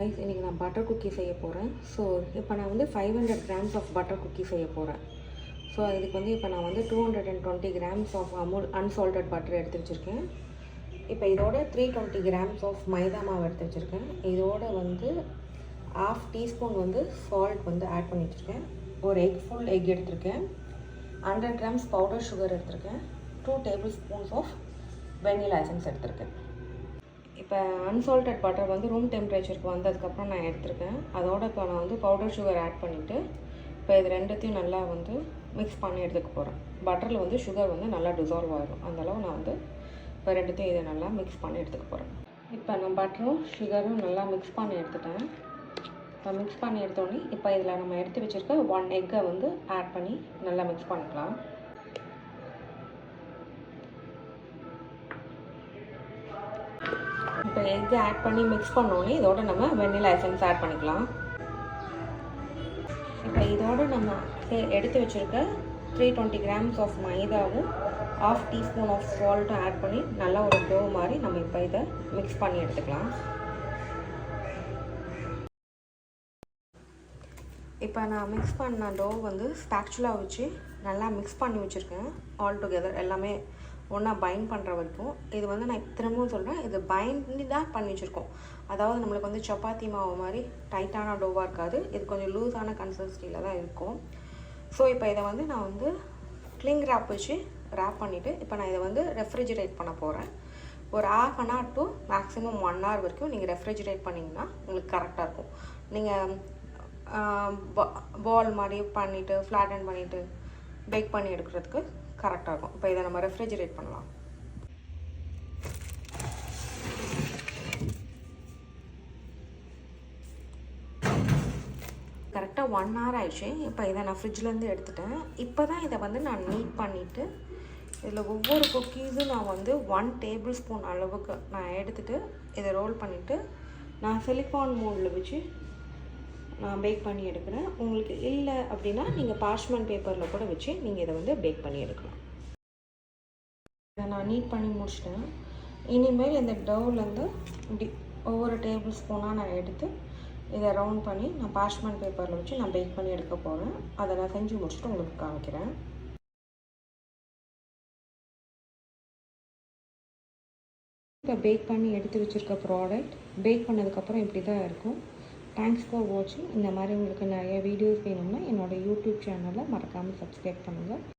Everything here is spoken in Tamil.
ரைஸ் இன்றைக்கி நான் பட்டர் குக்கி செய்ய போகிறேன். ஸோ இப்போ நான் வந்து 500 grams ஆஃப் பட்டர் குக்கி செய்ய போகிறேன். ஸோ இதுக்கு வந்து இப்போ நான் வந்து 220 grams of Amul unsalted butter எடுத்து வச்சுருக்கேன். இப்போ இதோட 320 grams ஆஃப் மைதா மாவு எடுத்து வச்சுருக்கேன். இதோட வந்து 1/2 teaspoon வந்து சால்ட் வந்து ஆட் பண்ணி வச்சுருக்கேன். ஒரு ஃபுல் எக் எடுத்திருக்கேன். 100 grams பவுடர் சுகர் எடுத்திருக்கேன். 2 tablespoons ஆஃப் வெனிலா எசன்ஸ் எடுத்திருக்கேன். இப்போ அன்சால்டட் பட்டர் வந்து ரூம் டெம்பரேச்சருக்கு வந்ததுக்கப்புறம் நான் எடுத்திருக்கேன். அதோட இப்போ நான் வந்து பவுடர் சுகர் ஆட் பண்ணிவிட்டு இப்போ இது ரெண்டுத்தையும் நல்லா வந்து மிக்ஸ் பண்ணி எடுத்துக்க போகிறேன். பட்டரில் வந்து சுகர் வந்து நல்லா டிசால்வ் ஆகிடும். அந்தளவு நான் வந்து இப்போ ரெண்டுத்தையும் இதை நல்லா மிக்ஸ் பண்ணி எடுத்துக்க போகிறேன். இப்போ நான் பட்டரும் சுகரும் நல்லா மிக்ஸ் பண்ணி எடுத்துட்டேன். இப்போ மிக்ஸ் பண்ணி எடுத்தோடனே இப்போ இதில் நம்ம எடுத்து வச்சுருக்க 1 எக்கை வந்து ஆட் பண்ணி நல்லா மிக்ஸ் பண்ணிக்கலாம். இப்போ எக் ஆட் பண்ணி மிக்ஸ் பண்ணோன்னே இதோட நம்ம வெனிலா எசன்ஸ் ஆட் பண்ணிக்கலாம். இப்போ இதோட நம்ம எடுத்து வச்சுருக்க 320 grams ஆஃப் மைதாவும் 1/2 teaspoon ஆஃப் சால்ட்டும் ஆட் பண்ணி நல்லா ஒரு டோ மாதிரி நம்ம இப்போ இதை மிக்ஸ் பண்ணி எடுத்துக்கலாம். இப்போ நான் மிக்ஸ் பண்ண டோ வந்து ஸ்பாக்சுலா வச்சு நல்லா மிக்ஸ் பண்ணி வச்சுருக்கேன். ஆல் டுகெதர் எல்லாமே ஒன்றா பைண்ட் பண்ணுற வரைக்கும். இது வந்து நான் திரும்பவும் சொல்கிறேன், இது பைண்ட் தான் பண்ணி வச்சுருக்கோம். அதாவது நம்மளுக்கு வந்து சப்பாத்தி மாவு மாதிரி டைட்டான டோவாக இருக்காது. இது கொஞ்சம் லூஸான கன்சிஸ்டன்சியில் தான் இருக்கும். ஸோ இப்போ இதை வந்து நான் வந்து கிளிங் ரேப் வச்சு ரேப் பண்ணிவிட்டு இப்போ நான் இதை வந்து ரெஃப்ரிஜிரேட் பண்ண போகிறேன். ஒரு 1/2 hour to மேக்ஸிமம் 1 hour வரைக்கும் நீங்கள் ரெஃப்ரிஜிரேட் பண்ணிங்கன்னா உங்களுக்கு கரெக்டாக இருக்கும். நீங்கள் பால் மாதிரி பண்ணிவிட்டு ஃப்ளாட்டன் பண்ணிவிட்டு பேக் பண்ணி எடுக்கிறதுக்கு கரெக்டாக இருக்கும். இப்போ இதை நம்ம ரெஃப்ரிஜிரேட் பண்ணலாம். கரெக்டாக 1 hour ஆயிடுச்சு. இப்போ இதை நான் ஃப்ரிட்ஜ்லேருந்து எடுத்துட்டேன். இப்போ தான் இதை வந்து நான் நீட் பண்ணிவிட்டு இதில் ஒவ்வொரு குக்கீஸும் நான் வந்து 1 tablespoon அளவுக்கு நான் எடுத்துகிட்டு இதை ரோல் பண்ணிவிட்டு நான் சிலிக்கான் மோல்டில் வச்சு நான் பேக் பண்ணி எடுக்கிறேன். உங்களுக்கு இல்லை அப்படின்னா நீங்கள் பார்ச்மெண்ட் பேப்பரில் கூட வச்சு நீங்கள் இதை வந்து பேக் பண்ணி எடுக்கலாம். இதை நான் நீட் பண்ணி முடிச்சிட்டேன். இனிமேல் இந்த டவுலேருந்து இப்படி ஒவ்வொரு டேபிள் ஸ்பூனாக நான் எடுத்து இதை ரவுண்ட் பண்ணி நான் பார்ச்மெண்ட் பேப்பரில் வச்சு நான் பேக் பண்ணி எடுக்க போகிறேன். அதை நான் செஞ்சு முடிச்சுட்டு உங்களுக்கு காமிக்கிறேன். இப்போ பேக் பண்ணி எடுத்து வச்சுருக்க ப்ராடக்ட் பேக் பண்ணதுக்கப்புறம் இப்படி தான் இருக்கும். தேங்க்ஸ் ஃபார் வாட்சிங். இந்த மாதிரி உங்களுக்கு நிறைய வீடியோஸ் வேணும்னா என்னோடய யூடியூப் சேனலை மறக்காமல் சப்ஸ்கிரைப் பண்ணுங்கள்.